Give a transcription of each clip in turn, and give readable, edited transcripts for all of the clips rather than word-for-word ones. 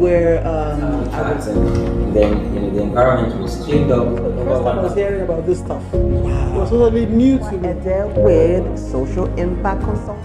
where I was, and then the environment was cleaned up. First time I was hearing about this stuff. Wow. It was totally new to me. And there with social impact consulting.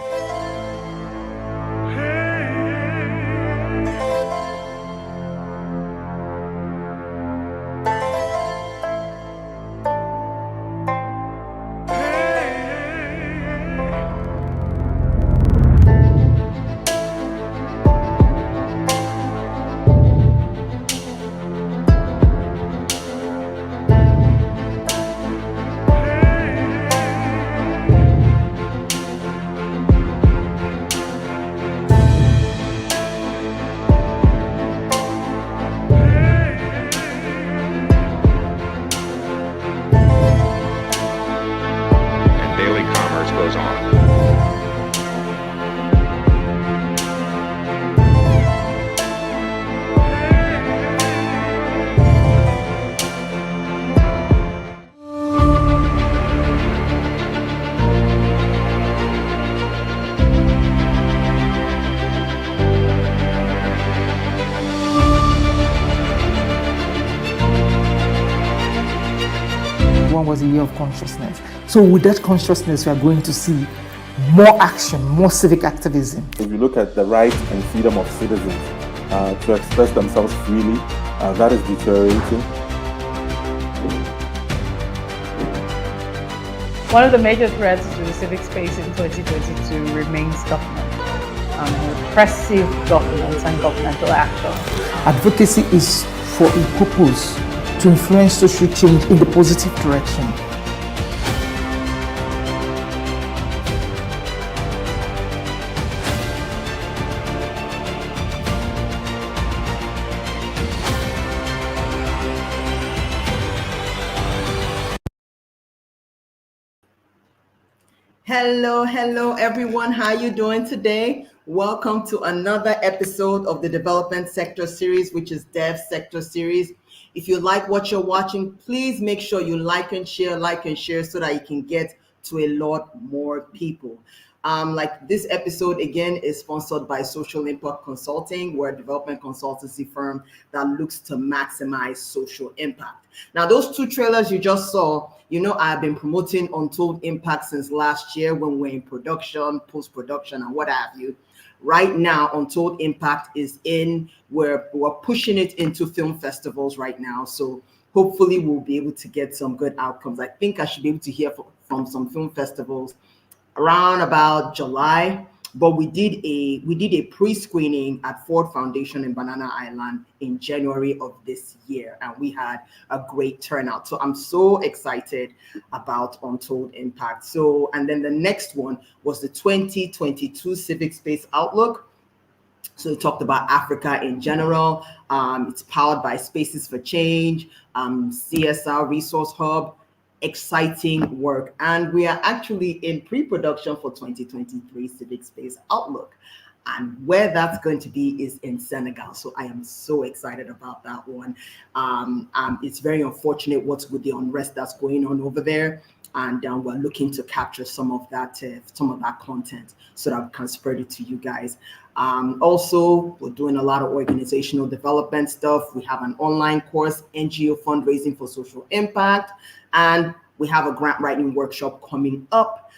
Was a year of consciousness. So with that consciousness, we are going to see more action, more civic activism. If you look at the right and freedom of citizens to express themselves freely, that is deteriorating. One of the major threats to the civic space in 2022 remains government, repressive governments and governmental action. Advocacy is for a purpose, to influence social change in the positive direction. Hello everyone. How you doing today? Welcome to another episode of the Development Sector Series, which is Dev Sector Series. If you like what you're watching, please make sure you like and share so that you can get to a lot more people. Like this episode again is sponsored by Social Impact Consulting. We're a development consultancy firm that looks to maximize social impact. Now, those two trailers you just saw, you know, I've been promoting Untold Impact since last year when we're in production, post-production, and what have you. Right now, Untold Impact is we're pushing it into film festivals right now. So hopefully we'll be able to get some good outcomes. I think I should be able to hear from some film festivals around about July. But we did a pre-screening at Ford Foundation in Banana Island in January of this year, and we had a great turnout. So I'm so excited about Untold Impact. So, and then the next one was the 2022 Civic Space Outlook. So we talked about Africa in general. It's powered by Spaces for Change, CSR Resource Hub. Exciting work, and we are actually in pre-production for 2023 Civic Space Outlook, and where that's going to be is in Senegal. So I am so excited about that one. It's very unfortunate what's with the unrest that's going on over there, and we're looking to capture some of that content so that we can spread it to you guys. Also, we're doing a lot of organizational development stuff. We have an online course, NGO Fundraising for Social Impact, and we have a grant writing workshop coming up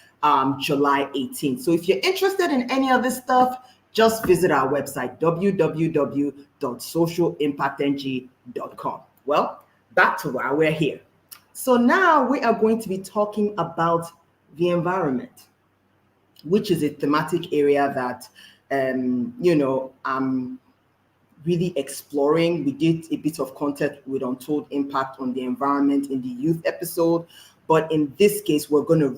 July 18th. So if you're interested in any of this stuff, just visit our website, www.socialimpactng.com. Well, back to why we're here. So now we are going to be talking about the environment, which is a thematic area that I'm really exploring. We did a bit of content with Untold Impact on the environment in the youth episode, but in this case, we're gonna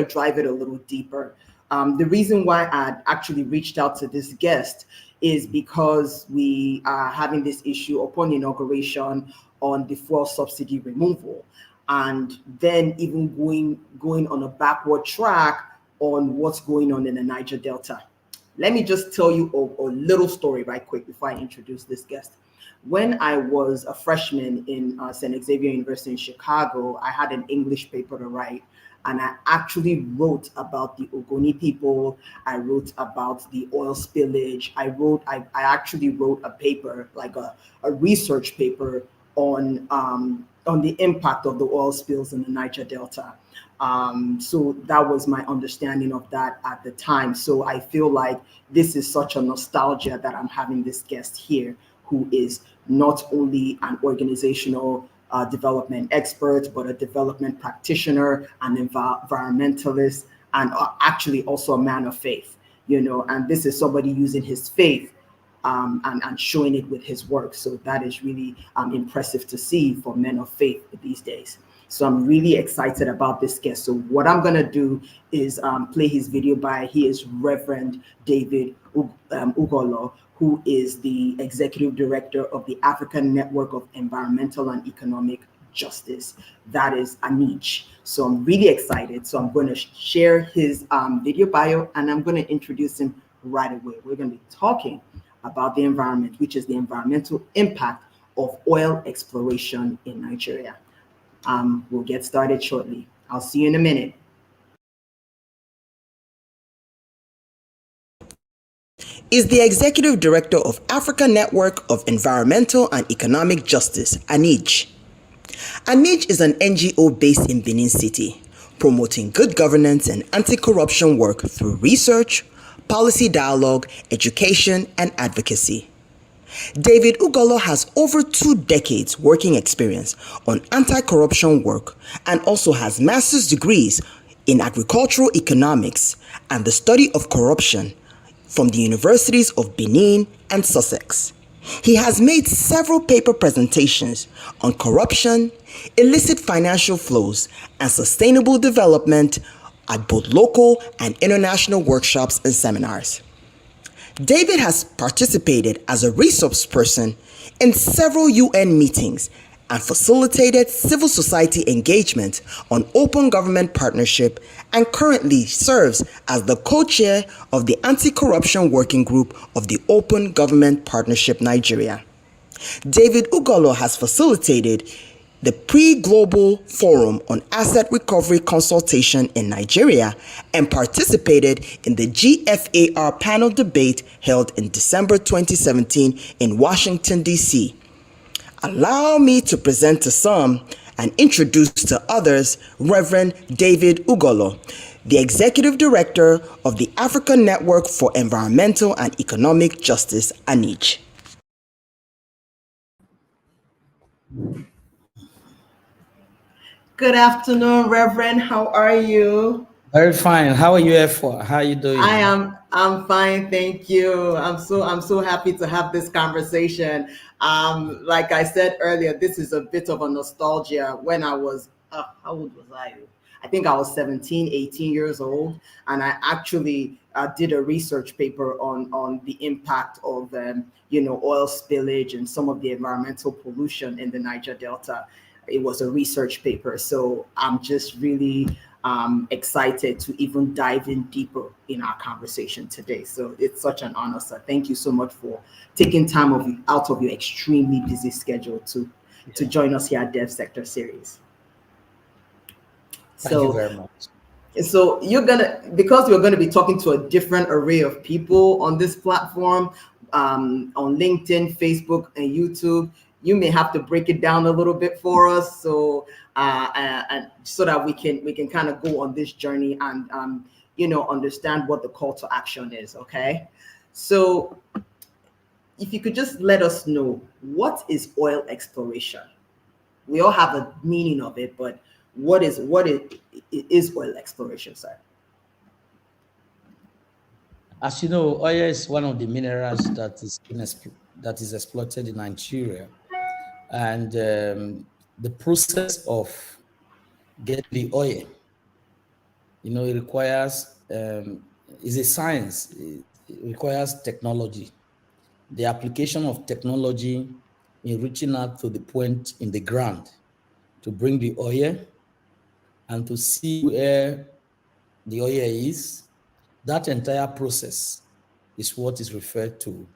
drive it a little deeper. The reason why I actually reached out to this guest is because we are having this issue upon inauguration on the fuel subsidy removal, and then even going on a backward track on what's going on in the Niger Delta. Let me just tell you a little story right quick before I introduce this guest. When I was a freshman in St. Xavier University in Chicago, I had an English paper to write, and I actually wrote about the Ogoni people. I wrote about the oil spillage. I actually wrote a paper, like a research paper on the impact of the oil spills in the Niger Delta. So that was my understanding of that at the time. So I feel like this is such a nostalgia that I'm having this guest here, who is not only an organizational development expert, but a development practitioner, an environmentalist, and actually also a man of faith, and this is somebody using his faith and showing it with his work. So that is really impressive to see for men of faith these days. So I'm really excited about this guest. So what I'm going to do is play his video bio. He is Reverend David Ugolo, who is the Executive Director of the African Network of Environmental and Economic Justice. That is ANEJ. So I'm really excited. So I'm going to share his video bio, and I'm going to introduce him right away. We're going to be talking about the environment, which is the environmental impact of oil exploration in Nigeria. We'll get started shortly. I'll see you in a minute. Is the Executive Director of African Network of Environmental and Economic Justice, ANEJ. ANEJ is an NGO based in Benin City, promoting good governance and anti-corruption work through research, policy dialogue, education, and advocacy. David Ugolo has over 2 decades working experience on anti-corruption work and also has master's degrees in agricultural economics and the study of corruption from the Universities of Benin and Sussex. He has made several paper presentations on corruption, illicit financial flows, and sustainable development at both local and international workshops and seminars. David has participated as a resource person in several UN meetings and facilitated civil society engagement on open government partnership, and currently serves as the co-chair of the Anti-Corruption Working Group of the Open Government Partnership Nigeria. David Ugolo has facilitated the Pre-Global Forum on Asset Recovery Consultation in Nigeria and participated in the GFAR panel debate held in December 2017 in Washington, D.C. Allow me to present to some and introduce to others Reverend David Ugolo, the Executive Director of the African Network for Environmental and Economic Justice, ANEJ. Good afternoon, Reverend. How are you? Very fine. How are you, Efwa? How are you doing? I'm fine, thank you. I'm so happy to have this conversation. Like I said earlier, this is a bit of a nostalgia. When I was, how old was I? I think I was 17, 18 years old, and I actually did a research paper on the impact of oil spillage and some of the environmental pollution in the Niger Delta. It was a research paper, so I'm just really excited to even dive in deeper in our conversation today. So it's such an honor, sir. Thank you so much for taking time out of your extremely busy schedule to join us here at Dev Sector Series. Thank you very much. So because we're gonna be talking to a different array of people on this platform, on LinkedIn, Facebook, and YouTube, you may have to break it down a little bit for us, so and so that we can kind of go on this journey and understand what the call to action is. Okay, so if you could just let us know, what is oil exploration? We all have a meaning of it, but what is oil exploration, sir? As you know, oil is one of the minerals that is exploited in Nigeria. And the process of getting the oil, it requires, is a science. It requires technology. The application of technology in reaching out to the point in the ground to bring the oil and to see where the oil is. That entire process is what is referred to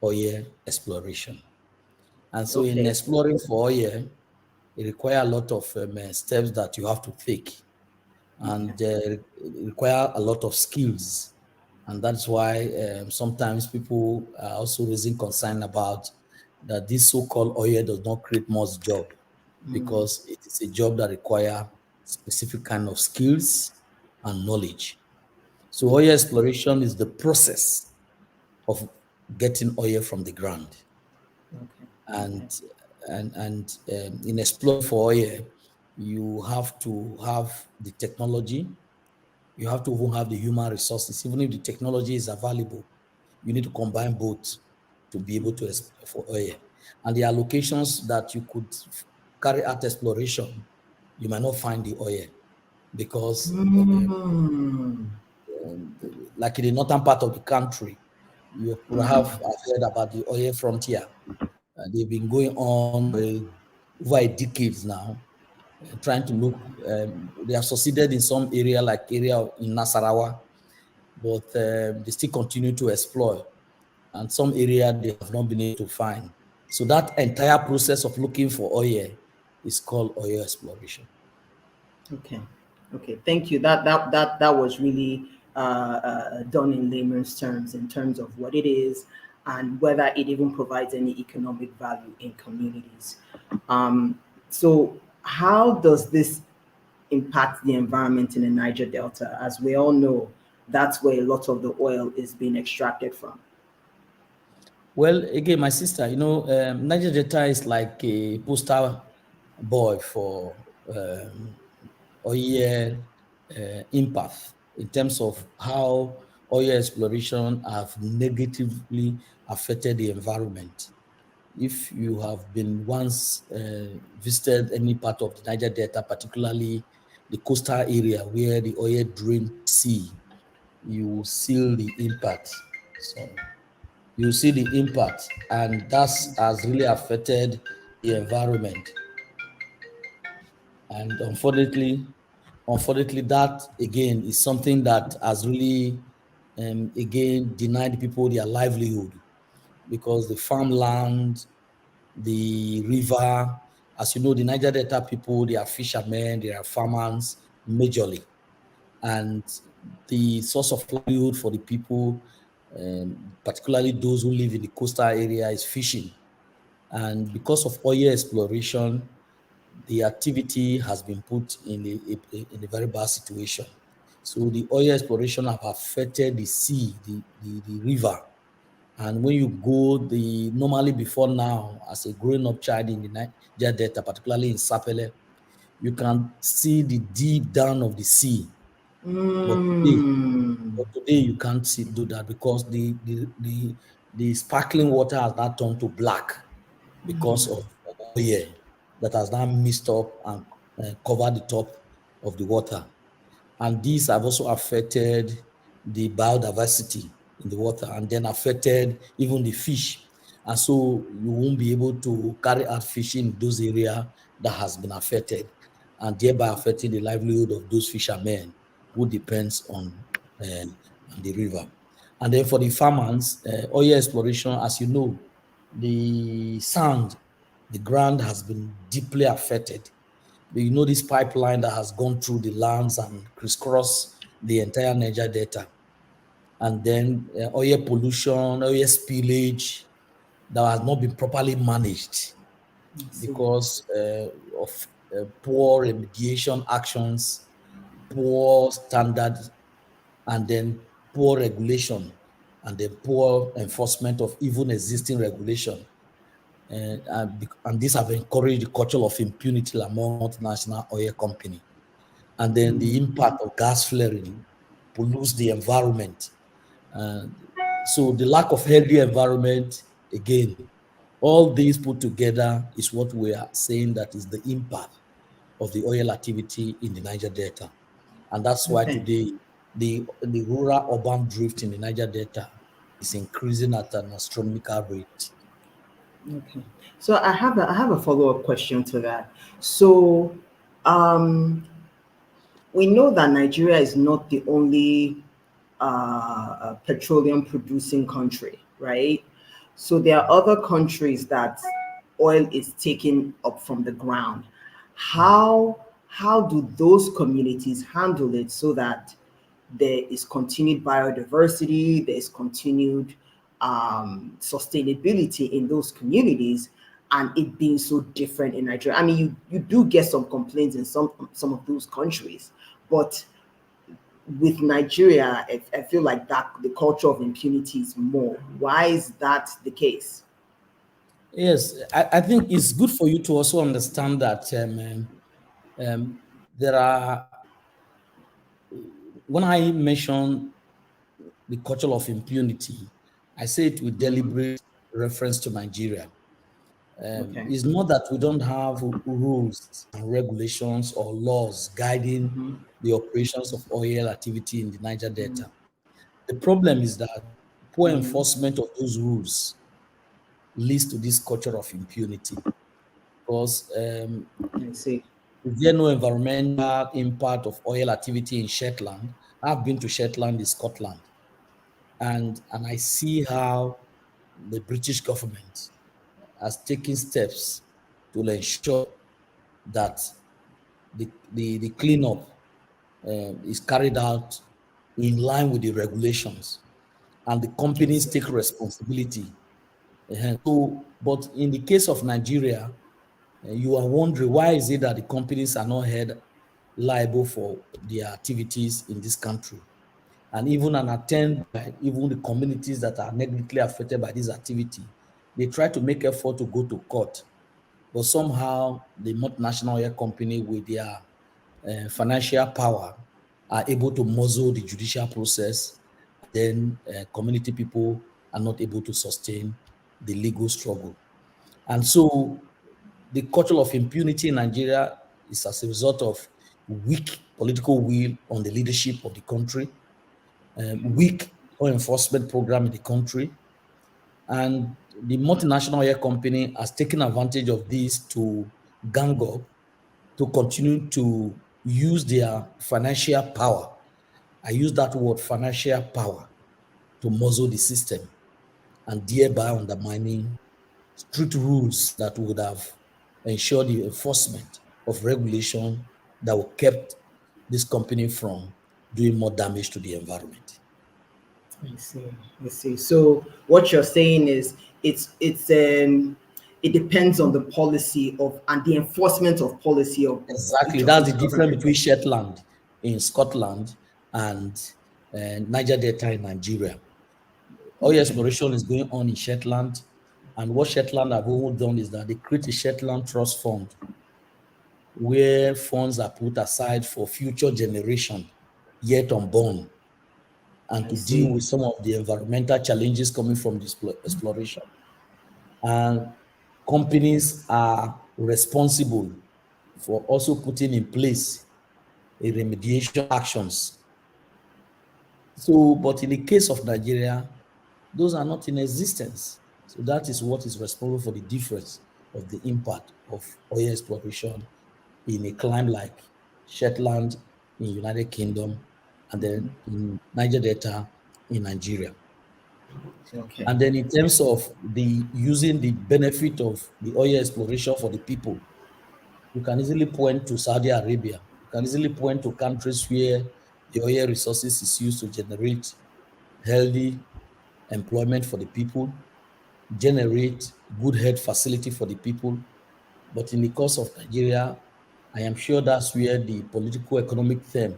oil exploration. And so in exploring for oil, it requires a lot of steps that you have to take. and require a lot of skills. And that's why sometimes people are also raising concern about that this so-called oil does not create much job, because it is a job that require specific kind of skills and knowledge. So oil exploration is the process of getting oil from the ground. And in exploring for oil, you have to have the technology. You have to even have the human resources. Even if the technology is available, you need to combine both to be able to explore for oil. And there are locations that you could carry out exploration, you might not find the oil, because like in the northern part of the country, you could have heard about the oil frontier. They've been going on over decades now, trying to look. They have succeeded in some area, like area in Nasarawa, but they still continue to explore. And some area they have not been able to find. So that entire process of looking for oil is called oil exploration. Okay, thank you. That was really done in layman's terms, in terms of what it is and whether it even provides any economic value in communities. So how does this impact the environment in the Niger Delta? As we all know, that's where a lot of the oil is being extracted from. Well, again, my sister, Niger Delta is like a poster boy for oil impact in terms of how oil exploration have negatively affected the environment. If you have been once visited any part of the Niger Delta, particularly the coastal area where the oil drains sea, you will see the impact. So you see the impact, and that has really affected the environment. And unfortunately, that again is something that has really again denied people their livelihood, because the farmland, the river, as you know, the Niger Delta people, they are fishermen, they are farmers majorly, and the source of livelihood for the people, particularly those who live in the coastal area, is fishing. And because of oil exploration, the activity has been put in a very bad situation. So the oil exploration have affected the sea, the river. And when you go, normally before now, as a growing up child in the Niger Delta, particularly in Sapele, you can see the deep down of the sea. But today you can't do that, because the sparkling water has now turned to black because of oil that has now mixed up and covered the top of the water. And these have also affected the biodiversity in the water, and then affected even the fish. And so you won't be able to carry out fishing in those areas that has been affected, and thereby affecting the livelihood of those fishermen who depends on the river. And then for the farmers, oil exploration, as you know, the sand, the ground has been deeply affected. You know, this pipeline that has gone through the lands and crisscrossed the entire Niger Delta. And then oil pollution, oil spillage that has not been properly managed because of poor remediation actions, poor standards, and then poor regulation, and then poor enforcement of even existing regulation. And these have encouraged the culture of impunity among multinational oil companies. And then the impact of gas flaring pollutes the environment. So the lack of healthy environment, again, all these put together is what we are saying that is the impact of the oil activity in the Niger Delta. And that's why today the rural-urban drift in the Niger Delta is increasing at an astronomical rate. Okay, so I have a follow-up question to that. So we know that Nigeria is not the only petroleum producing country, right? So there are other countries that oil is taken up from the ground. How how do those communities handle it so that there is continued biodiversity, there is continued sustainability in those communities, and it being so different in Nigeria? I mean, you do get some complaints in some of those countries, but with Nigeria, I feel like that the culture of impunity is more. Why is that the case? Yes, I think it's good for you to also understand that there are, when I mention the culture of impunity, I say it with deliberate reference to Nigeria. Okay. It's not that we don't have rules and regulations or laws guiding the operations of oil activity in the Niger Delta. The problem is that poor enforcement of those rules leads to this culture of impunity. Because I see. is there no environmental impact of oil activity in Shetland? I've been to Shetland in Scotland, and I see how the British government has taken steps to ensure that the cleanup is carried out in line with the regulations, and the companies take responsibility. So, but in the case of Nigeria, you are wondering why is it that the companies are not held liable for their activities in this country, and even an attempt by even the communities that are negatively affected by this activity, they try to make effort to go to court, but somehow the multinational oil company with their financial power are able to muzzle the judicial process. Then community people are not able to sustain the legal struggle. And so the culture of impunity in Nigeria is as a result of weak political will on the leadership of the country, weak law enforcement program in the country, and the multinational oil company has taken advantage of this to gang up, to continue to use their financial power. I use that word, financial power, to muzzle the system and thereby undermining strict rules that would have ensured the enforcement of regulation that would kept this company from doing more damage to the environment. I see. I see. So what you're saying is it depends on the policy of and the enforcement of policy of Exactly. That's the difference between Shetland in Scotland and Niger Delta in Nigeria. Oil exploration is going on in Shetland, and what Shetland have always done is that they create a Shetland Trust Fund where funds are put aside for future generation yet unborn, and to deal with some of the environmental challenges coming from this exploration. And companies are responsible for also putting in place a remediation actions. So, but in the case of Nigeria, those are not in existence. So that is what is responsible for the difference of the impact of oil exploration in a climate like Shetland in United Kingdom, and then in Niger Delta in Nigeria. Okay. And then in terms of the using the benefit of the oil exploration for the people, you can easily point to Saudi Arabia. You can easily point to countries where the oil resources is used to generate healthy employment for the people, generate good health facility for the people. But in the case of Nigeria, I am sure that's where the political economic theme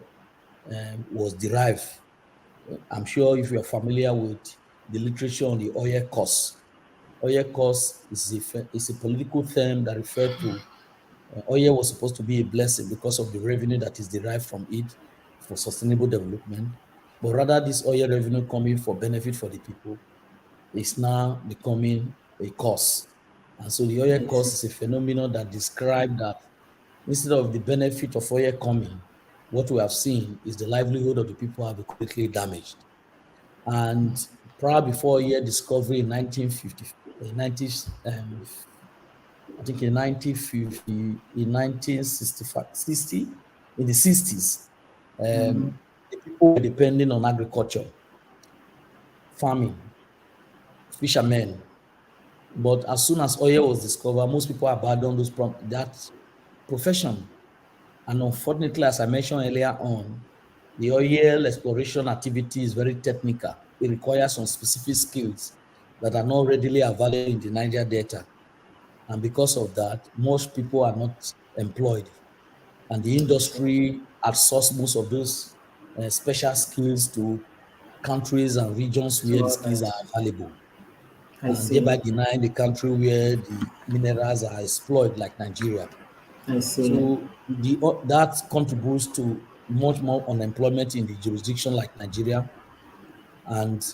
was derived. I'm sure if you're familiar with the literature on the oil cost is a political theme that refers to oil was supposed to be a blessing because of the revenue that is derived from it for sustainable development. But rather, this oil revenue coming for benefit for the people is now becoming a cost. And so the oil cost is a phenomenon that describes that instead of the benefit of oil coming, what we have seen is the livelihood of the people have been completely damaged. And prior before oil discovery in 1950, I think in 1950, in 1960, in the 60s, the people were depending on agriculture, farming, fishermen. But as soon as oil was discovered, most people abandoned that profession. And unfortunately, as I mentioned earlier on, the oil exploration activity is very technical. It requires some specific skills that are not readily available in the Niger Delta. And because of that, most people are not employed. And the industry outsources most of those special skills to countries and regions where the skills are available, I and see. thereby denying the country where the minerals are exploited, like Nigeria. I see. So that contributes to much more unemployment in the jurisdiction like Nigeria. And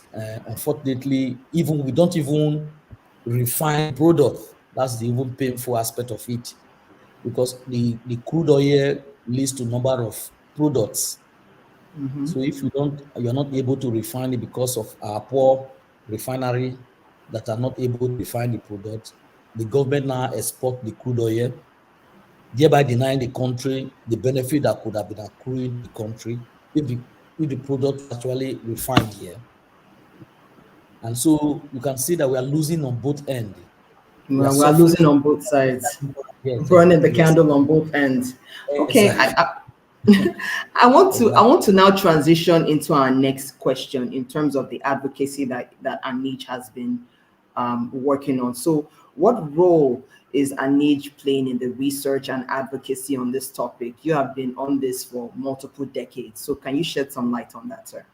unfortunately, even we don't even refine product. That's the even painful aspect of it, because the crude oil leads to number of products. So if you're not able to refine it because of our poor refinery that are not able to refine the product, the government now export the crude oil, thereby denying the country the benefit that could have been accruing the country if the product actually refined here. And so you can see that we are losing on both ends. We are We're losing suffering. on both sides, Yes, burning the yes, candle on both ends. Okay, exactly. I want to now transition into our next question in terms of the advocacy that Anij has been working on. So, what role is Anij playing in the research and advocacy on this topic? You have been on this for multiple decades. So, can you shed some light on that, sir?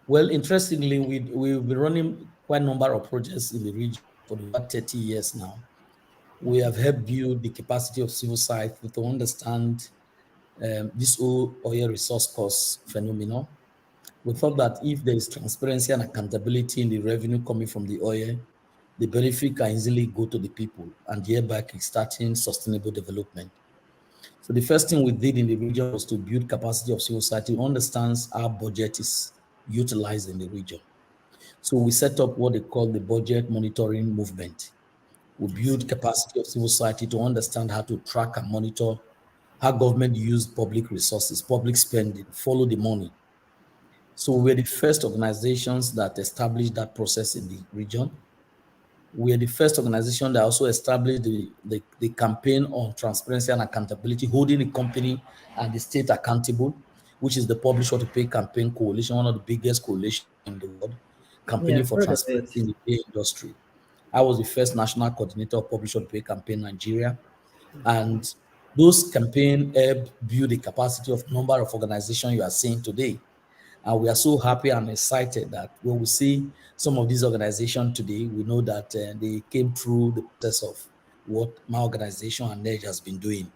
Well, interestingly, we've been running quite a number of projects in the region for about 30 years now. We have helped build the capacity of civil society to understand this whole oil resource cost phenomenon. We thought that if there is transparency and accountability in the revenue coming from the oil, the benefit can easily go to the people and thereby kickstarting sustainable development. So the first thing we did in the region was to build capacity of civil society who understands how budget is utilized in the region. So we set up what they call the budget monitoring movement. We build capacity of civil society to understand how to track and monitor how government use public resources, public spending, follow the money. So we're the first organizations that established that process in the region. We're the first organization that also established the campaign on transparency and accountability, holding the company and the state accountable, which is the Publish or to Pay Campaign Coalition, one of the biggest coalitions in the world, campaigning I've for heard of it. transparency in the oil industry. I was the first national coordinator of Publish or to Pay Campaign Nigeria. And those campaigns help build the capacity of number of organizations you are seeing today. And we are so happy and excited that when we see some of these organizations today, we know that they came through the process of what my organization and NEDGE has been doing.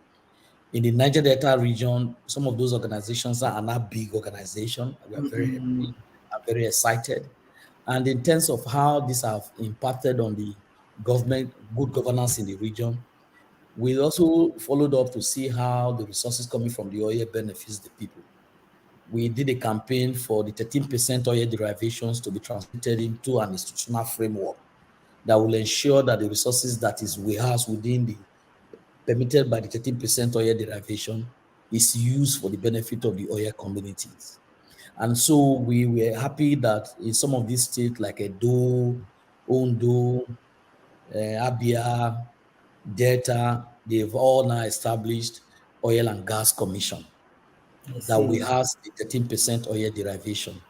In the Niger Delta region, some of those organizations are not big organizations. We are very happy and very excited. And in terms of how this have impacted on the government, good governance in the region, we also followed up to see how the resources coming from the oil benefits the people. We did a campaign for the 13% oil derivations to be translated into an institutional framework that will ensure that the resources that is we have within the permitted by the 13% oil derivation is used for the benefit of the oil communities. And so we were happy that in some of these states like Edo, Ondo, Abia, Delta, they've all now established oil and gas commission that we have the 13% oil derivation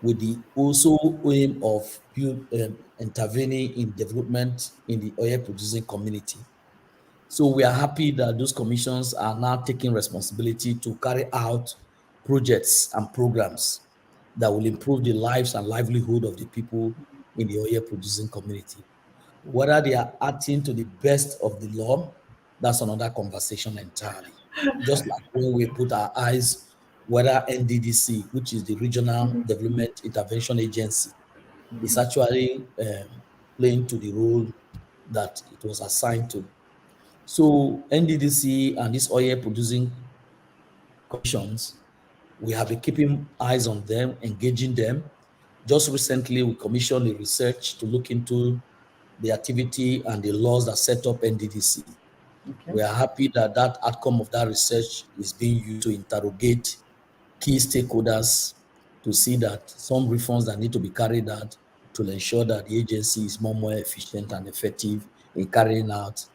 with the also aim of intervening in development in the oil producing community. So we are happy that those commissions are now taking responsibility to carry out projects and programs that will improve the lives and livelihood of the people in the oil producing community. Whether they are acting to the best of the law, that's another conversation entirely. Just like when we put our eyes whether NDDC, which is the Regional Development Intervention Agency, is actually playing to the role that it was assigned to. So NDDC and these oil producing commissions, we have been keeping eyes on them, engaging them. Just recently, we commissioned a research to look into the activity and the laws that set up NDDC. Okay. We are happy that that outcome of that research is being used to interrogate key stakeholders to see that some reforms that need to be carried out to ensure that the agency is more efficient and effective in carrying out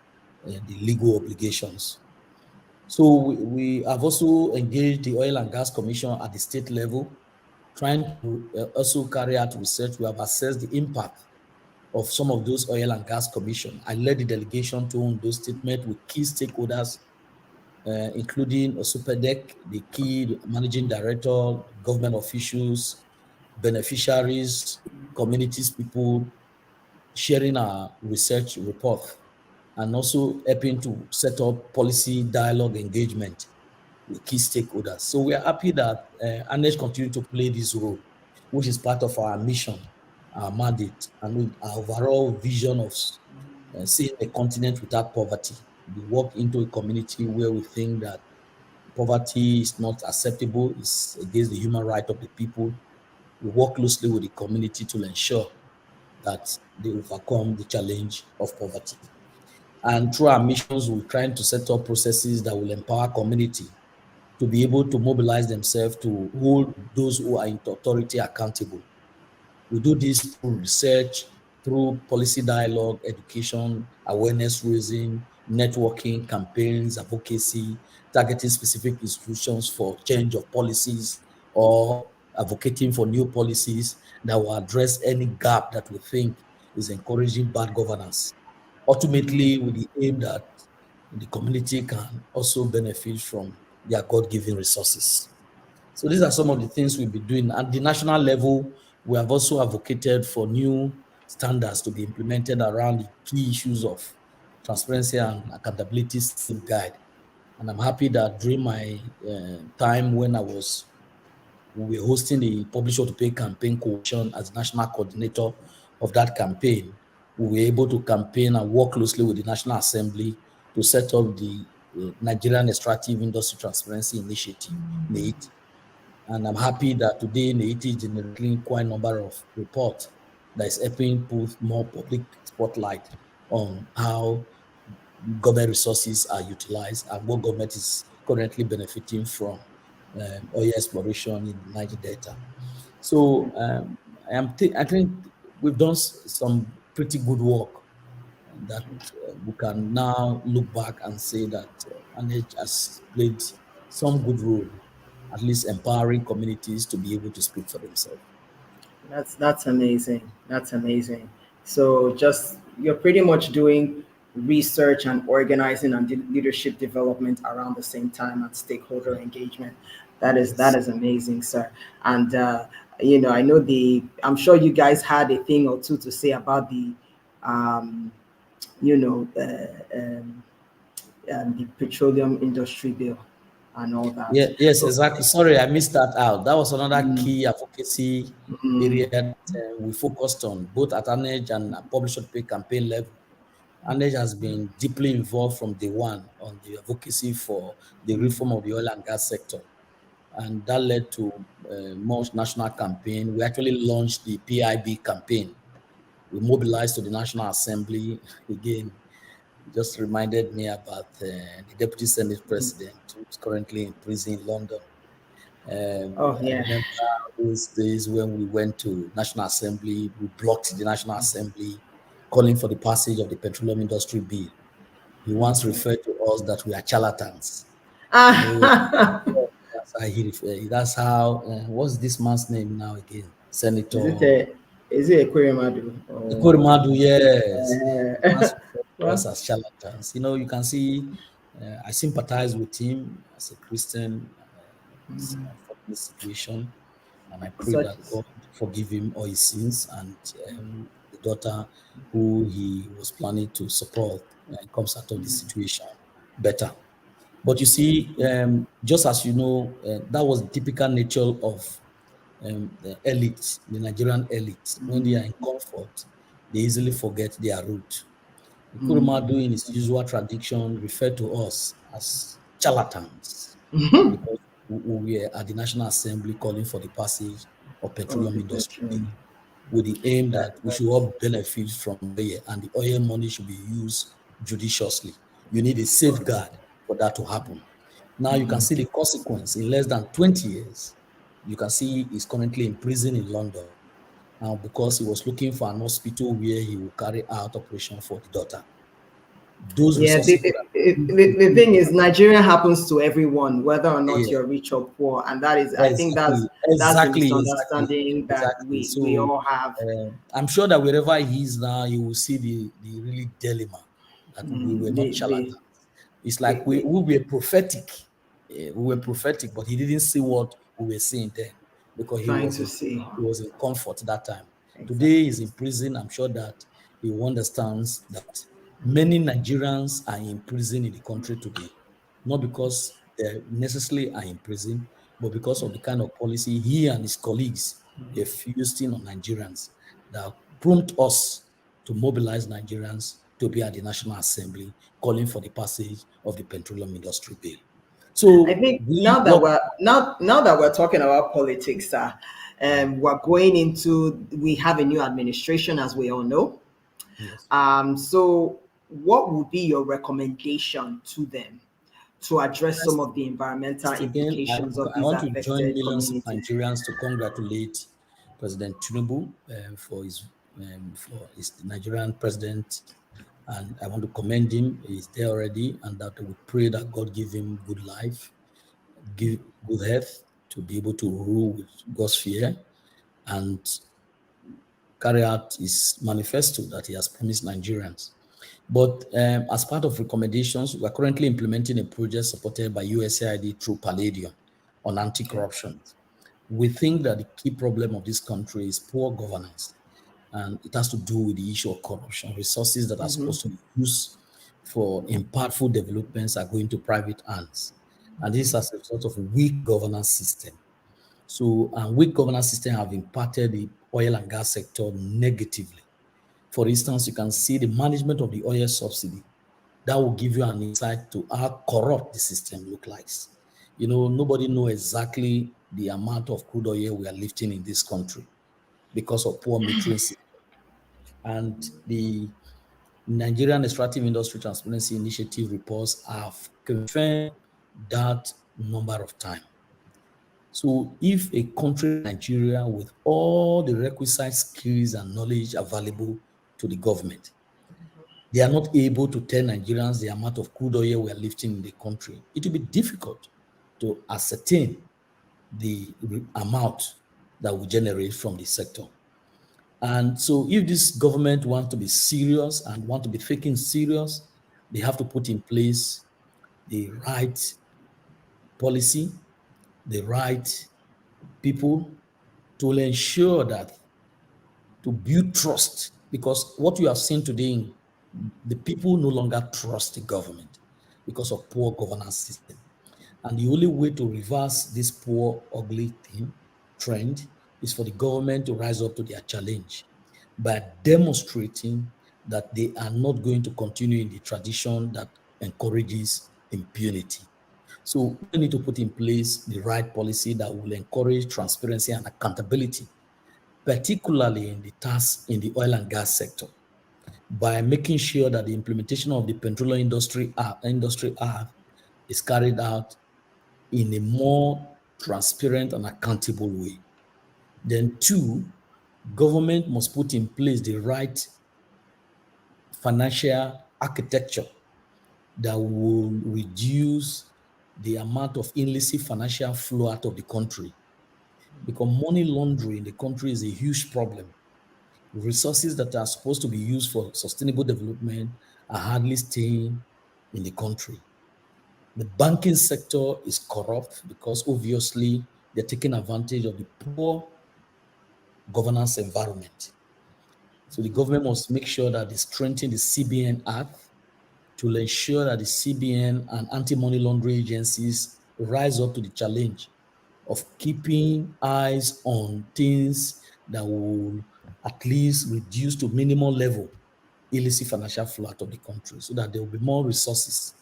the legal obligations. So we have also engaged the Oil and Gas Commission at the state level, trying to also carry out research. We have assessed the impact of some of those Oil and Gas Commission. I led the delegation to Ondo State, met with key stakeholders, including Osupedec, the key managing director, government officials, beneficiaries, communities, people, sharing our research report, and also helping to set up policy dialogue engagement with key stakeholders. So we are happy that ANEJ continue to play this role, which is part of our mission, our mandate, and our overall vision of seeing a continent without poverty. We walk into a community where we think that poverty is not acceptable, it's against the human right of the people. We work closely with the community to ensure that they overcome the challenge of poverty. And through our missions, we're trying to set up processes that will empower community to be able to mobilize themselves to hold those who are in authority accountable. We do this through research, through policy dialogue, education, awareness raising, networking, campaigns, advocacy, targeting specific institutions for change of policies or advocating for new policies that will address any gap that we think is encouraging bad governance. Ultimately, with the aim that the community can also benefit from their God-given resources. So these are some of the things we'll be doing. At the national level, we have also advocated for new standards to be implemented around the key issues of transparency and accountability system guide. And I'm happy that during my time when we were hosting the Publish or to Pay campaign coalition as national coordinator of that campaign, we were able to campaign and work closely with the National Assembly to set up the Nigerian Extractive Industry Transparency Initiative, NEIT. And I'm happy that today NEIT is generating quite a number of reports that is helping put more public spotlight on how government resources are utilized and what government is currently benefiting from oil exploration in the Niger Delta. So I think we've done some pretty good work that we can now look back and say that ANEJ has played some good role, at least empowering communities to be able to speak for themselves. That's amazing. That's amazing. So just you're pretty much doing research and organizing and leadership development around the same time and stakeholder engagement. That is amazing, sir. And I know I'm sure you guys had a thing or two to say about the the petroleum industry bill and all that. Yeah, yes, exactly. Sorry, I missed that out. That was another key advocacy area that we focused on, both at ANEJ and Publish or to Pay campaign level. ANEJ has been deeply involved from day one on the advocacy for the reform of the oil and gas sector. And that led to a more national campaign. We actually launched the PIB campaign. We mobilized to the National Assembly. Again, just reminded me about the Deputy Senate President, who is currently in prison in London. I remember those days when we went to National Assembly, we blocked the National Assembly, calling for the passage of the Petroleum Industry Bill. He once referred to us that we are charlatans. That's how, what's this man's name now again? Senator. Is it Ekweremadu? Ekweremadu, yes. Us as charlatans. You can see, I sympathize with him as a Christian for this situation. And I pray that God forgive him all his sins and the daughter who he was planning to support comes out of the situation better. But you see, just as you know, that was the typical nature of the elite, the Nigerian elite. When they are in comfort, they easily forget their root. Ekweremadu, in his usual tradition, referred to us as charlatans because we were at the National Assembly calling for the passage of petroleum industry with the aim that we should all benefit from oil and the oil money should be used judiciously. You need a safeguard for that to happen. Now you can see the consequence. In less than 20 years, you can see he's currently in prison in London now because he was looking for an hospital where he will carry out operation for the daughter. those Yeah, resources. the thing is, Nigeria happens to everyone, whether or not Yeah. you're rich or poor, and that is, I think that's the misunderstanding that exactly. we all have. I'm sure that wherever he is now, you will see the really dilemma that we were not charlatans. It's like we were prophetic. We were prophetic, but he didn't see what we were seeing then because he was in comfort that time. Exactly. Today he's in prison. I'm sure that he understands that many Nigerians are in prison in the country today, not because they necessarily are in prison, but because of the kind of policy he and his colleagues have fused in on Nigerians that prompt us to mobilize Nigerians to be at the National Assembly calling for the passage of the Petroleum Industry Bill. So I think now that we're talking about politics, we're going into, we have a new administration, as we all know. Yes. So what would be your recommendation to them to address some of the environmental implications of these affected communities? I want to join millions of Nigerians to congratulate President Tinubu for his Nigerian president, and I want to commend him. He's there already, and that we pray that God give him good life, give good health to be able to rule with God's fear and carry out his manifesto that he has promised Nigerians. But as part of recommendations, we are currently implementing a project supported by USAID through Palladium on anti-corruption. We think that the key problem of this country is poor governance, and it has to do with the issue of corruption. Resources that are supposed to be used for impactful developments are going to private hands, and this is as a result of a weak governance system. So, weak governance system have impacted the oil and gas sector negatively. For instance, you can see the management of the oil subsidy. That will give you an insight to how corrupt the system looks like. You know, nobody knows exactly the amount of crude oil we are lifting in this country because of poor metering system. And the Nigerian Extractive Industry Transparency Initiative reports have confirmed that number of times. So if a country, Nigeria, with all the requisite skills and knowledge available to the government, they are not able to tell Nigerians the amount of crude oil we are lifting in the country, it will be difficult to ascertain the amount that we generate from the sector. And so if this government wants to be serious and want to be taken serious, they have to put in place the right policy, the right people to ensure that, to build trust, because what you have seen today, the people no longer trust the government because of poor governance system. And the only way to reverse this poor, ugly trend is for the government to rise up to their challenge by demonstrating that they are not going to continue in the tradition that encourages impunity. So we need to put in place the right policy that will encourage transparency and accountability, particularly in the tasks in the oil and gas sector, by making sure that the implementation of the Petroleum Industry Act is carried out in a more transparent and accountable way. Then 2, government must put in place the right financial architecture that will reduce the amount of illicit financial flow out of the country, because money laundering in the country is a huge problem. Resources that are supposed to be used for sustainable development are hardly staying in the country. The banking sector is corrupt because obviously they're taking advantage of the poor governance environment. So the government must make sure that they strengthen the CBN Act to ensure that the CBN and anti-money laundering agencies rise up to the challenge of keeping eyes on things that will at least reduce to minimal level illicit financial flow out of the country, so that there will be more resources.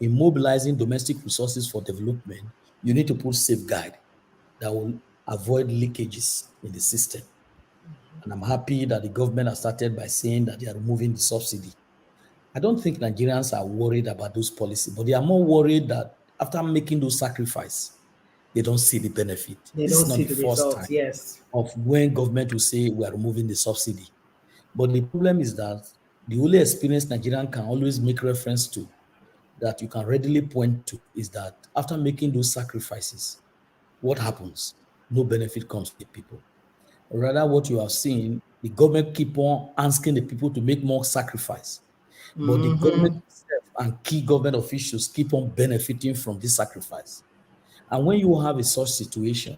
In mobilizing domestic resources for development, you need to put safeguard that will avoid leakages in the system. And I'm happy that the government has started by saying that they are removing the subsidy. I don't think Nigerians are worried about those policies, but they are more worried that after making those sacrifices, they don't see the benefit. This is not the first time, yes, of when government will say we are removing the subsidy. But the problem is that The only experience Nigerian can always make reference to, that you can readily point to, is that after making those sacrifices, what happens? No benefit comes to the people. Rather, what you have seen, the government keep on asking the people to make more sacrifice. But the government itself and key government officials keep on benefiting from this sacrifice. And when you have a such situation,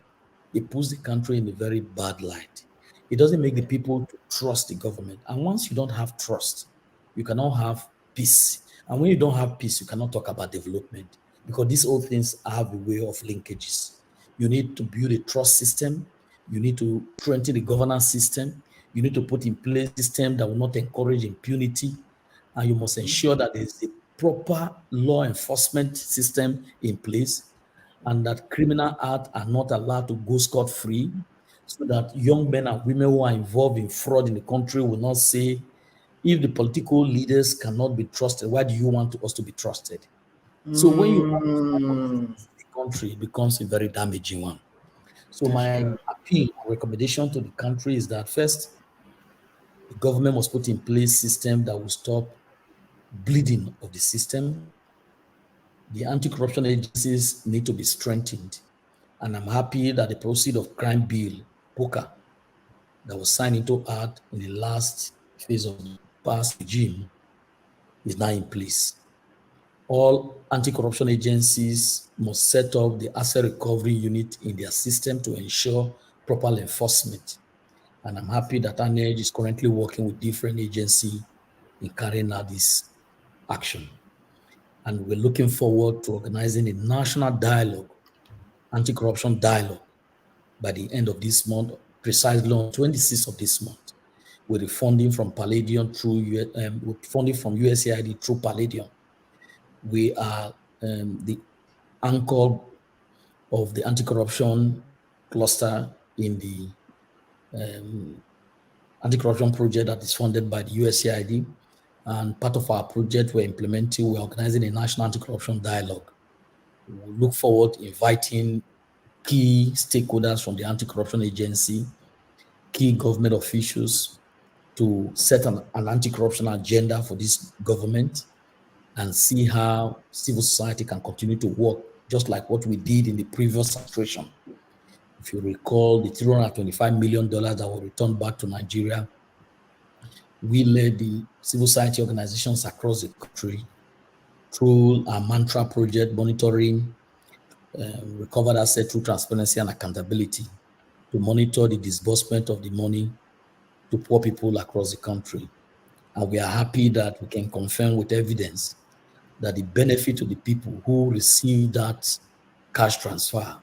it puts the country in a very bad light. It doesn't make the people to trust the government. And once you don't have trust, you cannot have peace. And when you don't have peace, you cannot talk about development, because these all things have a way of linkages. You need to build a trust system. You need to strengthen the governance system. You need to put in place a system that will not encourage impunity. And you must ensure that there is a proper law enforcement system in place, and that criminal acts are not allowed to go scot-free, so that young men and women who are involved in fraud in the country will not say, if the political leaders cannot be trusted, why do you want us to be trusted? So when you want the country, it becomes a very damaging one. So my appeal, recommendation to the country is that first, the government must put in place system that will stop bleeding of the system. The anti-corruption agencies need to be strengthened. And I'm happy that the proceed of crime bill, POCA, that was signed into art in the last phase of the past regime, is now in place. All anti-corruption agencies must set up the asset recovery unit in their system to ensure proper enforcement. And I'm happy that ANERG is currently working with different agencies in carrying out this action. And we're looking forward to organizing a national dialogue, anti-corruption dialogue, by the end of this month, precisely on 26th of this month, with the funding from Palladium through funding from USAID through Palladium. We are the anchor of the anti-corruption cluster in the anti-corruption project that is funded by the USAID. And part of our project we're organizing a national anti-corruption dialogue. We look forward to inviting key stakeholders from the anti-corruption agency, key government officials, to set an anti-corruption agenda for this government and see how civil society can continue to work, just like what we did in the previous administration. If you recall, the $325 million that was returned back to Nigeria, we led the civil society organizations across the country through our mantra project, monitoring recovered assets through transparency and accountability, to monitor the disbursement of the money to poor people across the country. And we are happy that we can confirm with evidence that the benefit to the people who receive that cash transfer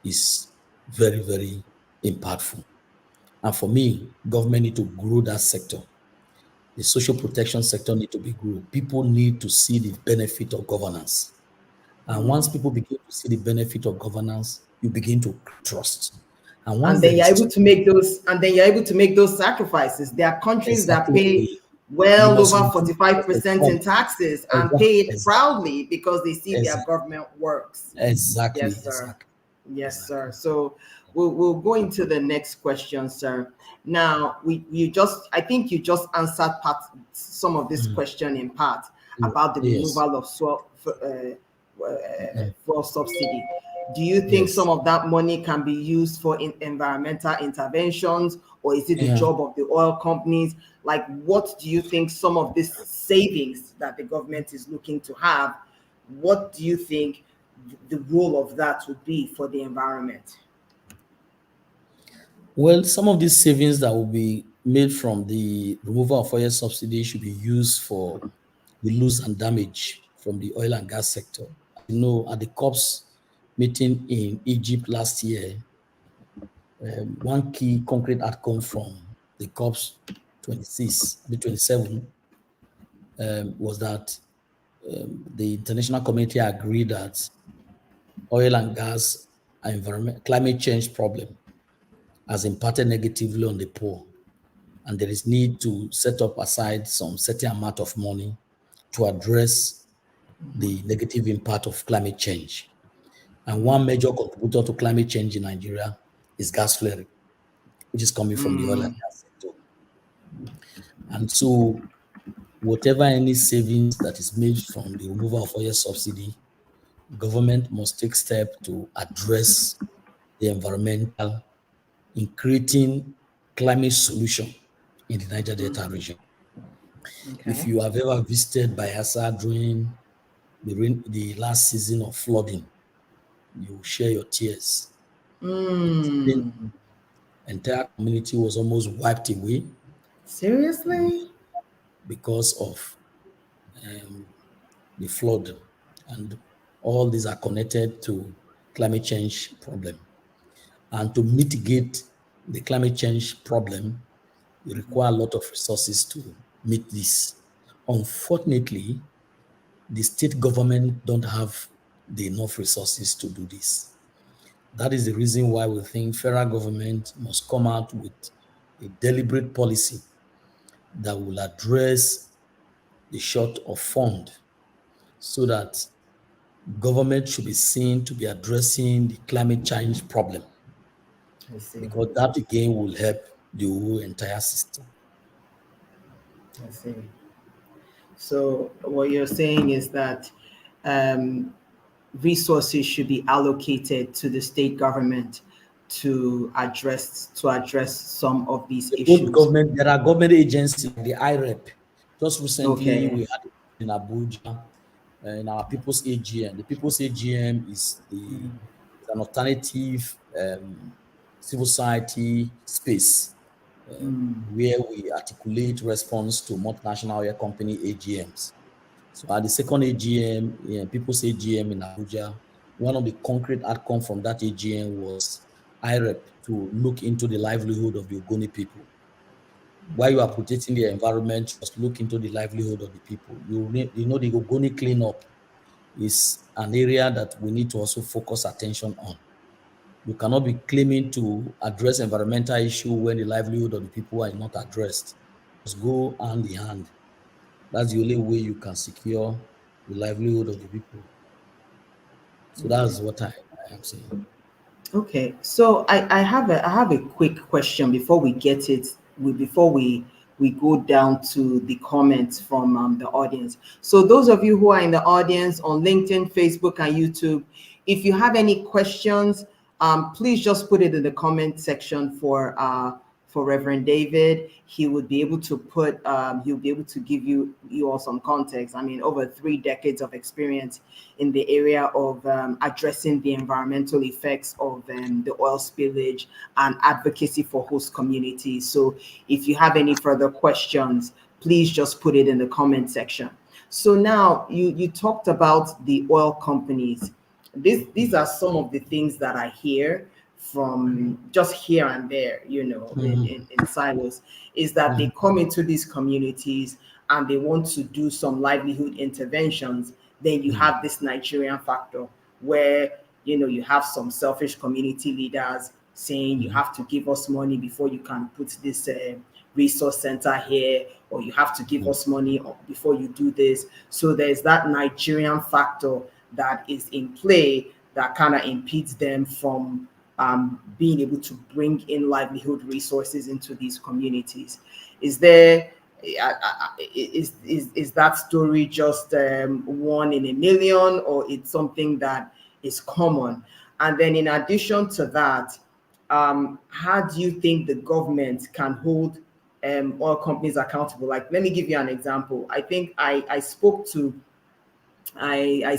is very, very impactful. And for me, government need to grow that sector. The social protection sector need to be grown. People need to see the benefit of governance. And once people begin to see the benefit of governance, you begin to trust. And then you're able to make those, sacrifices. There are countries that pay well over 45% in taxes and pay it proudly because they see their government works. Exactly. Yes, sir. Yes, sir. So we'll go into the next question, sir. Now, I think you just answered some of this question in part about the removal of fuel subsidy. Do you think some of that money can be used for environmental interventions, or is it the job of the oil companies? Like, what do you think some of these savings that the government is looking to have, what do you think the role of that would be for the environment? Well, some of these savings that will be made from the removal of oil subsidy should be used for the loss and damage from the oil and gas sector. You know, at the COPs meeting in Egypt last year, one key concrete outcome from the COPs 27 was that the international community agreed that oil and gas and climate change problem has impacted negatively on the poor, and there is need to set up aside some certain amount of money to address the negative impact of climate change. And one major contributor to climate change in Nigeria is gas flaring, which is coming from the oil and gas sector. And so whatever any savings that is made from the removal of oil subsidy, government must take steps to address the environmental in creating climate solution in the Niger Delta region. If Okay. you have ever visited Bayelsa during the last season of flooding, you share your tears. The entire community was almost wiped away Seriously? because of the flood, and all these are connected to climate change problem. And to mitigate the climate change problem, you require a lot of resources to meet this. Unfortunately, the state government don't have the enough resources to do this. That is the reason why we think federal government must come out with a deliberate policy that will address the short of fund, so that government should be seen to be addressing the climate change problem, I see. because that again will help the whole entire system. I see. So what you're saying is that resources should be allocated to the state government to address some of these Both issues. government, there are government agencies like the IREP. Just recently, Okay. we had it in Abuja, in our People's AGM. The People's AGM is an alternative civil society space where we articulate response to multinational oil company AGMs. So at the second AGM, People's AGM in Abuja, one of the concrete outcomes from that AGM was IREP to look into the livelihood of the Ogoni people. While you are protecting the environment, just look into the livelihood of the people. The Ogoni cleanup is an area that we need to also focus attention on. You cannot be claiming to address environmental issue when the livelihood of the people are not addressed. Just go hand in hand. That's the only way you can secure the livelihood of the people. So that's what I am saying. Okay, so I have a quick question before we get it. Before we go down to the comments from the audience. So those of you who are in the audience on LinkedIn, Facebook, and YouTube, if you have any questions, please just put it in the comment section for Reverend David. He would be able to he'll be able to give you all some context. I mean, over 3 decades of experience in the area of addressing the environmental effects of the oil spillage and advocacy for host communities. So if you have any further questions, please just put it in the comment section. So now you talked about the oil companies. These are some of the things that I hear from just here and there, in silos, is that they come into these communities and they want to do some livelihood interventions. Then you have this Nigerian factor where, you have some selfish community leaders saying you have to give us money before you can put this resource center here, or you have to give us money before you do this. So there's that Nigerian factor that is in play that kind of impedes them from being able to bring in livelihood resources into these communities. Is there is that story just one in a million, or it's something that is common? And then in addition to that, how do you think the government can hold oil companies accountable? Like, let me give you an example. I think I spoke to a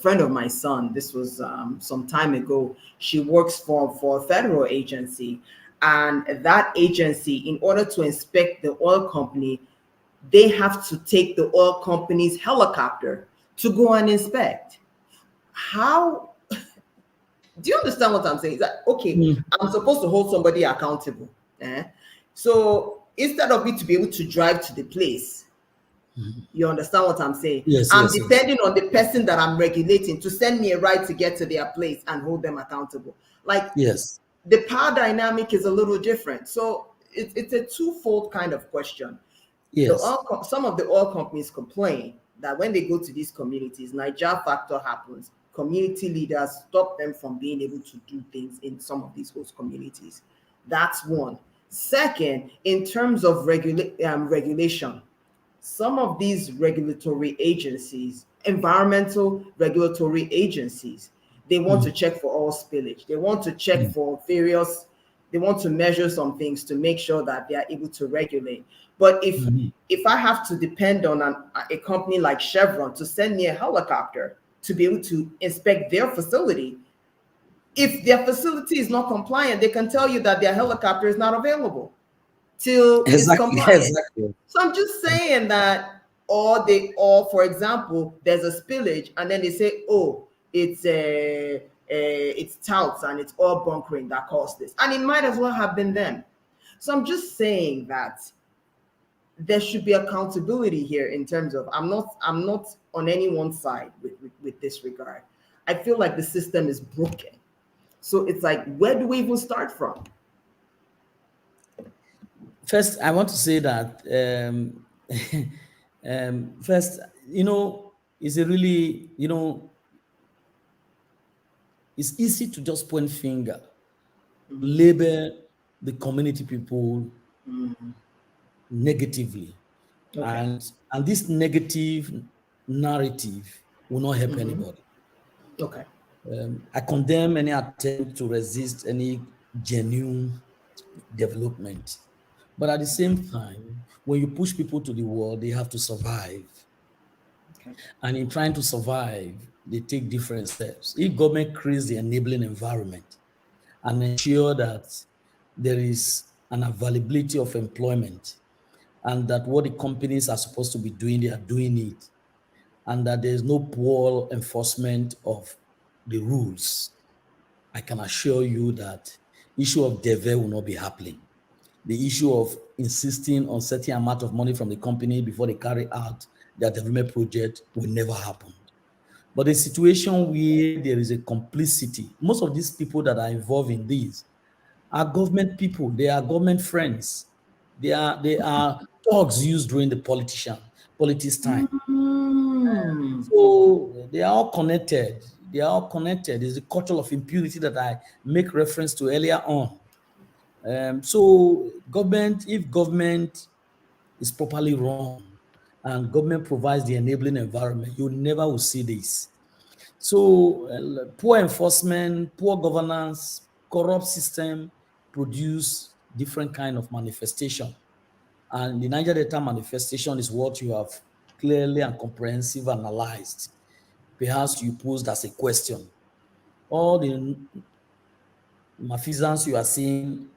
friend of my son. This was some time ago. She works for a federal agency, and that agency, in order to inspect the oil company, they have to take the oil company's helicopter to go and inspect. How do you understand what I'm saying? Is that okay? I'm supposed to hold somebody accountable. So instead of me to be able to drive to the place, you understand what I'm saying? Yes, I'm yes, depending on the person that I'm regulating to send me a ride to get to their place and hold them accountable. Like, yes, the power dynamic is a little different. So it's a twofold kind of question. yes. Some of the oil companies complain that when they go to these communities, Niger factor happens. Community leaders stop them from being able to do things in some of these host communities. That's one. Second, in terms of regulation, some of these regulatory agencies, environmental regulatory agencies, they want to check for all spillage. They want to check for various, they want to measure some things to make sure that they are able to regulate. But if I have to depend on a company like Chevron to send me a helicopter to be able to inspect their facility, if their facility is not compliant, they can tell you that their helicopter is not available till it's compliant. Exactly. So I'm just saying that, or for example, there's a spillage, and then they say, oh, it's touts and it's oil bunkering that caused this, and it might as well have been them. So I'm just saying that there should be accountability here in terms of, I'm not on anyone's side with this regard. I feel like the system is broken. So it's like, where do we even start from? First, I want to say that first, it's a really, it's easy to just point finger, label the community people negatively, and this negative narrative will not help anybody. Okay. I condemn any attempt to resist any genuine development. But at the same time, when you push people to the wall, they have to survive. Okay. And in trying to survive, they take different steps. If government creates the enabling environment and ensure that there is an availability of employment, and that what the companies are supposed to be doing, they are doing it, and that there is no poor enforcement of the rules, I can assure you that issue of DEVE will not be happening. The issue of insisting on certain amount of money from the company before they carry out their development project will never happen. But a situation where there is a complicity, most of these people that are involved in this are government people, they are government friends. They are thugs used during the politics time. So they are all connected. They are all connected. There's a culture of impunity that I make reference to earlier on. So if government is properly run and government provides the enabling environment, you never will see this. So poor enforcement, poor governance, corrupt system produce different kind of manifestation. And the Niger Delta manifestation is what you have clearly and comprehensively analyzed. Perhaps you posed as a question. All the malfeasance you are seeing,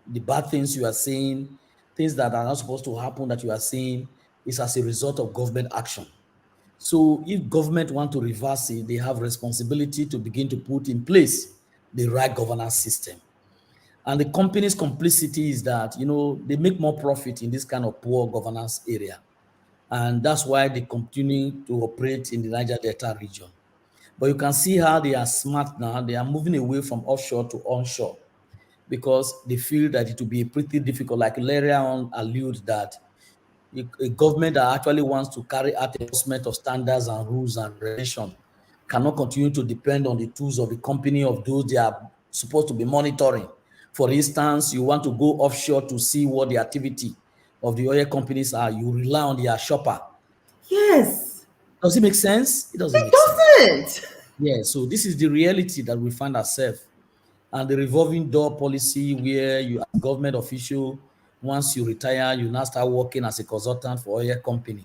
the bad things you are seeing, things that are not supposed to happen that you are seeing, is as a result of government action. So if government want to reverse it, they have responsibility to begin to put in place the right governance system. And the company's complicity is that, they make more profit in this kind of poor governance area. And that's why they continue to operate in the Niger Delta region. But you can see how they are smart now. They are moving away from offshore to onshore because they feel that it will be pretty difficult, like earlier on allude that a government that actually wants to carry out enforcement of standards and rules and regulations cannot continue to depend on the tools of the company of those they are supposed to be monitoring. For instance, you want to go offshore to see what the activity of the oil companies are, you rely on their shopper. Yes. Does it make sense? It doesn't make sense. Yeah, so this is the reality that we find ourselves. And the revolving door policy where you are a government official, once you retire, you now start working as a consultant for oil company.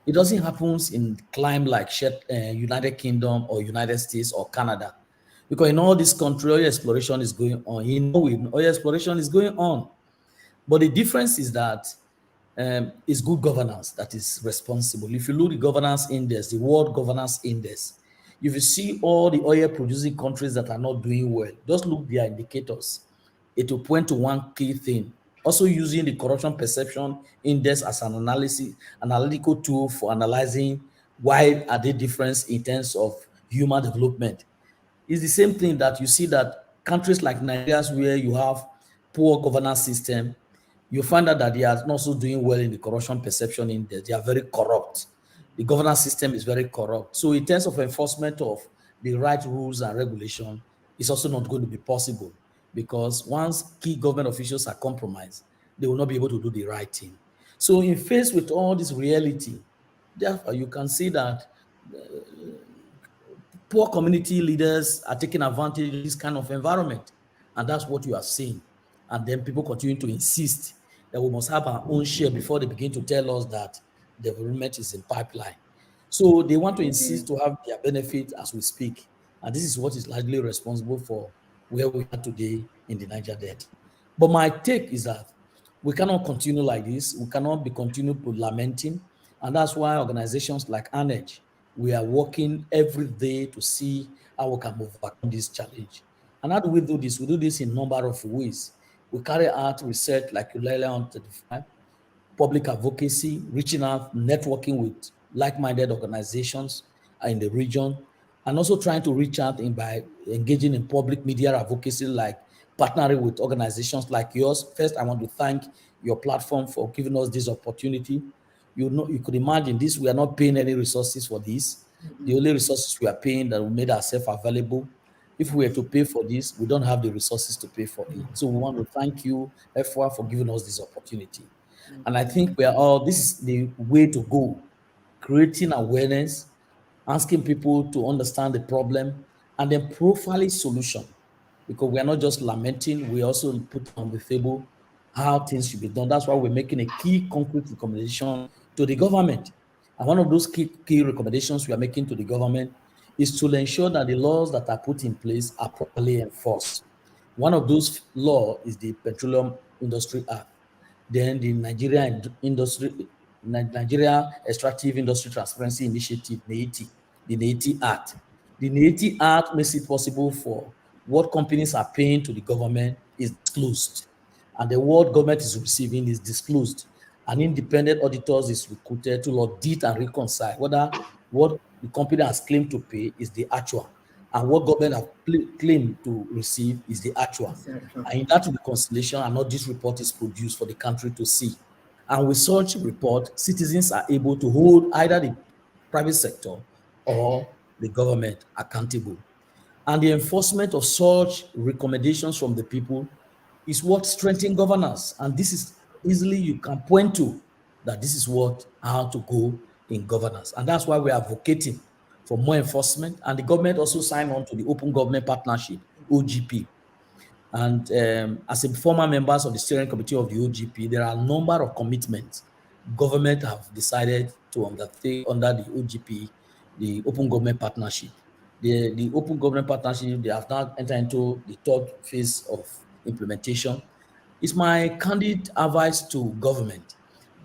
It doesn't happen in climate like United Kingdom or United States or Canada. Because in all this country, oil exploration is going on. Oil exploration is going on. But the difference is that it's good governance that is responsible. If you look at the governance index, the World Governance Index, if you see all the oil producing countries that are not doing well, just look at their indicators. It will point to one key thing. Also using the Corruption Perception Index as an analytical tool for analyzing why are they different in terms of human development. It's the same thing that you see that countries like Nigeria, where you have poor governance system, you find out that they are not so doing well in the Corruption Perception Index. They are very corrupt. The governance system is very corrupt. So in terms of enforcement of the right rules and regulation, it's also not going to be possible. because once key government officials are compromised, they will not be able to do the right thing. So in face with all this reality, therefore you can see that poor community leaders are taking advantage of this kind of environment. And that's what you are seeing. And then people continue to insist that we must have our own share before they begin to tell us that development is in pipeline. So they want to insist to have their benefit as we speak. And this is what is largely responsible for where we are today in the Niger Delta. But my take is that we cannot continue like this. We cannot be continued lamenting. And that's why organizations like ANEJ, we are working every day to see how we can overcome this challenge. And how do we do this? We do this in a number of ways. We carry out research like Ulele on 35, public advocacy, reaching out, networking with like-minded organizations in the region, and also trying to reach out by engaging in public media advocacy, like partnering with organizations like yours. First, I want to thank your platform for giving us this opportunity. You could imagine this, we are not paying any resources for this. The only resources we are paying that we made ourselves available. If we were to pay for this, we don't have the resources to pay for it. So we want to thank you, FOA, for giving us this opportunity. And I think this is the way to go, creating awareness, asking people to understand the problem, and then profiling solution. Because we are not just lamenting, we also put on the table how things should be done. That's why we're making a key concrete recommendation to the government. And one of those key recommendations we are making to the government is to ensure that the laws that are put in place are properly enforced. One of those laws is the Petroleum Industry Act. Then the Nigeria Extractive Industry Transparency Initiative, NEITI, the NEITI Act. The NEITI Act makes it possible for what companies are paying to the government is disclosed, and the what government is receiving is disclosed. An independent auditors is recruited to audit and reconcile whether what the company has claimed to pay is the actual, and what government have claimed to receive is the actual. And in that reconciliation, an audit report is produced for the country to see. And with such report, citizens are able to hold either the private sector or the government accountable. And the enforcement of such recommendations from the people is what strengthens governance. And this is easily you can point to that this is how to go in governance. And that's why we are advocating for more enforcement. And the government also signed on to the Open Government Partnership, OGP. And as a former members of the steering committee of the OGP, there are a number of commitments government have decided to undertake under the OGP, the Open Government Partnership. The Open Government Partnership, they have now entered into the third phase of implementation. It's my candid advice to government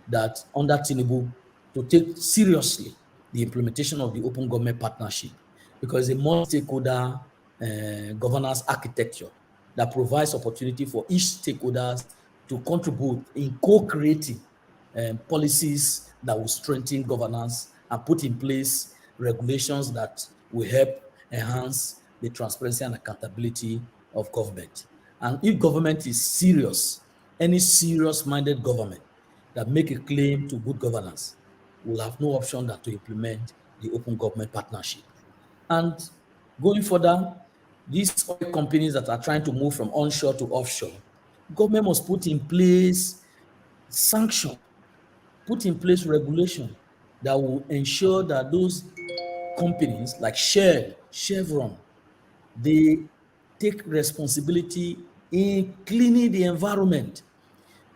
that under Tinubu to take seriously the implementation of the Open Government Partnership, because it's a multi-stakeholder governance architecture that provides opportunity for each stakeholder to contribute in co-creating policies that will strengthen governance and put in place regulations that will help enhance the transparency and accountability of government. And if government is serious, any serious-minded government that make a claim to good governance will have no option than to implement the Open Government Partnership. And going further, these oil companies that are trying to move from onshore to offshore, government must put in place sanction, put in place regulation that will ensure that those companies like Shell, Chevron, they take responsibility in cleaning the environment.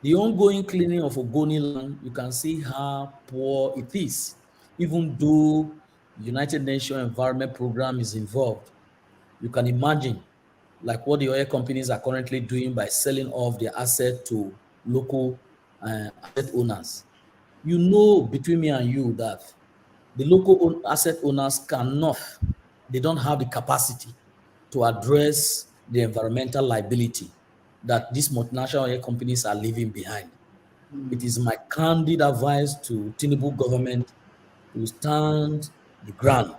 The ongoing cleaning of Ogoni land, you can see how poor it is, even though the United Nations Environment Program is involved. You can imagine like what the oil companies are currently doing by selling off their asset to local asset owners. You know, between me and you, that the local asset owners they don't have the capacity to address the environmental liability that these multinational oil companies are leaving behind. It is my candid advice to Tinubu government to stand the ground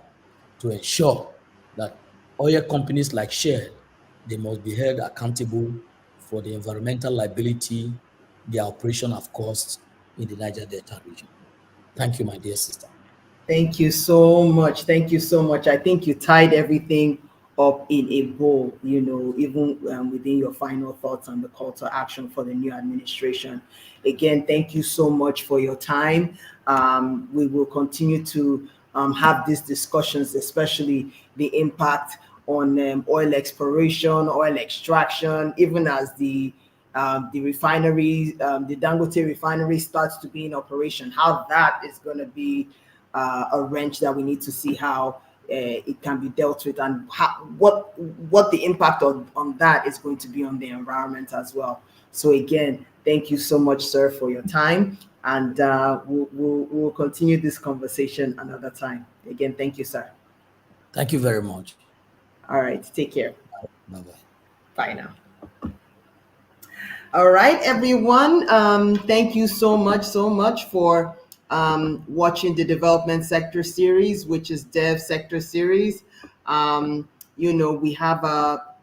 to ensure that oil companies like Shell, they must be held accountable for the environmental liability their operation have caused in the Niger Delta region. Thank you, my dear sister. Thank you so much. Thank you so much. I think you tied everything up in a bowl, even within your final thoughts on the call to action for the new administration. Again, thank you so much for your time. We will continue to have these discussions, especially the impact on oil exploration, oil extraction, even as the refinery, the Dangote refinery starts to be in operation, how that is going to be a wrench that we need to see how it can be dealt with, and what the impact on that is going to be on the environment as well. So again, thank you so much, sir, for your time, and we'll continue this conversation another time. Again, thank you, sir. Thank you very much. All right, take care. Bye-bye. Bye now. All right, everyone. Thank you so much for watching the Development Sector Series, which is Dev Sector Series. We have our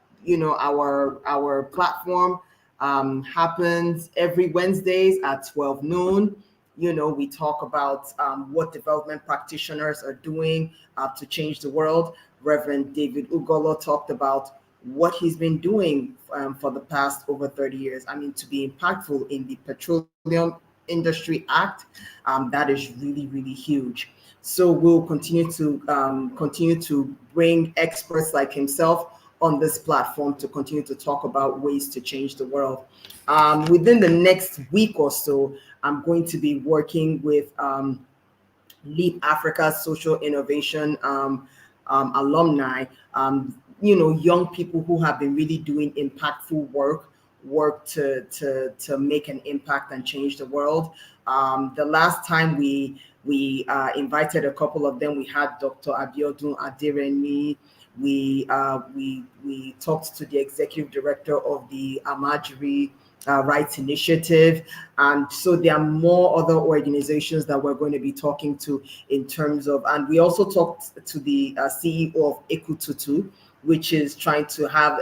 platform happens every Wednesdays at 12 noon. We talk about what development practitioners are doing to change the world. Reverend David Ugolo talked about what he's been doing for the past over 30 years. I mean, to be impactful in the Petroleum Industry Act, that is really, really huge. So we'll continue to bring experts like himself on this platform to continue to talk about ways to change the world. Within the next week or so, I'm going to be working with Leap Africa Social Innovation alumni, young people who have been really doing impactful work to make an impact and change the world. The last time we invited a couple of them, we had Dr. Abiodun Adereni. We talked to the executive director of the Amajiri Rights Initiative, and so there are more other organizations that we're going to be talking to in terms of, and we also talked to the CEO of Ekututu, which is trying to have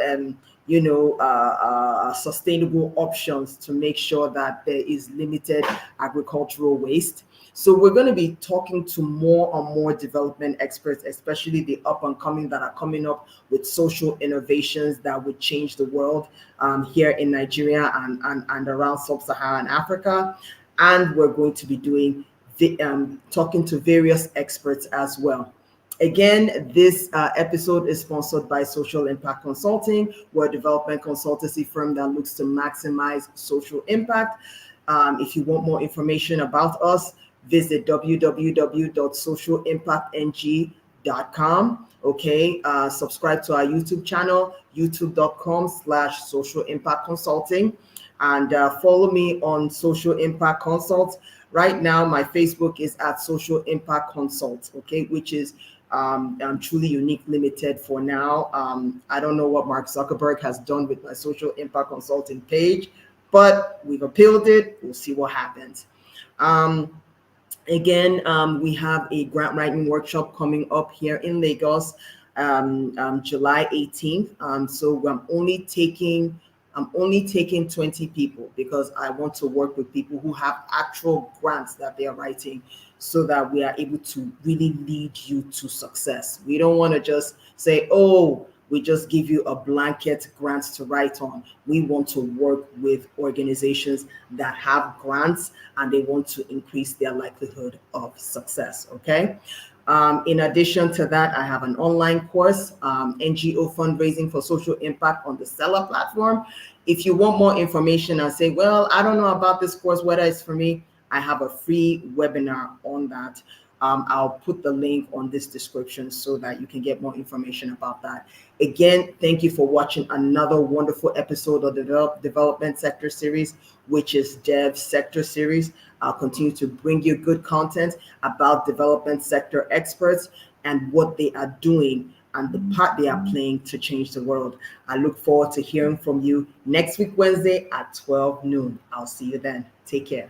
sustainable options to make sure that there is limited agricultural waste. So we're going to be talking to more and more development experts, especially the up and coming that are coming up with social innovations that would change the world here in Nigeria and around sub-Saharan Africa. And we're going to be doing talking to various experts as well. Again, this episode is sponsored by Social Impact Consulting. We're a development consultancy firm that looks to maximize social impact. If you want more information about us, visit www.socialimpactng.com. Okay, subscribe to our YouTube channel, youtube.com/Social Impact Consulting, and follow me on Social Impact Consult. Right now, my Facebook is at Social Impact Consult, okay, which is truly unique, limited for now. I don't know what Mark Zuckerberg has done with my Social Impact Consulting page, but we've appealed it. We'll see what happens. Again, we have a grant writing workshop coming up here in Lagos, July 18th. So I'm only taking 20 people because I want to work with people who have actual grants that they are writing, so that we are able to really lead you to success. We don't want to just say, oh, we just give you a blanket grant to write on. We want to work with organizations that have grants and they want to increase their likelihood of success, okay? In addition to that, I have an online course, NGO Fundraising for Social Impact on the Seller platform. If you want more information and say, well, I don't know about this course, whether it's for me, I have a free webinar on that. I'll put the link on this description so that you can get more information about that. Again, thank you for watching another wonderful episode of the Development Sector Series, which is Dev Sector Series. I'll continue to bring you good content about development sector experts and what they are doing and the part they are playing to change the world. I look forward to hearing from you next week, Wednesday at 12 noon. I'll see you then. Take care.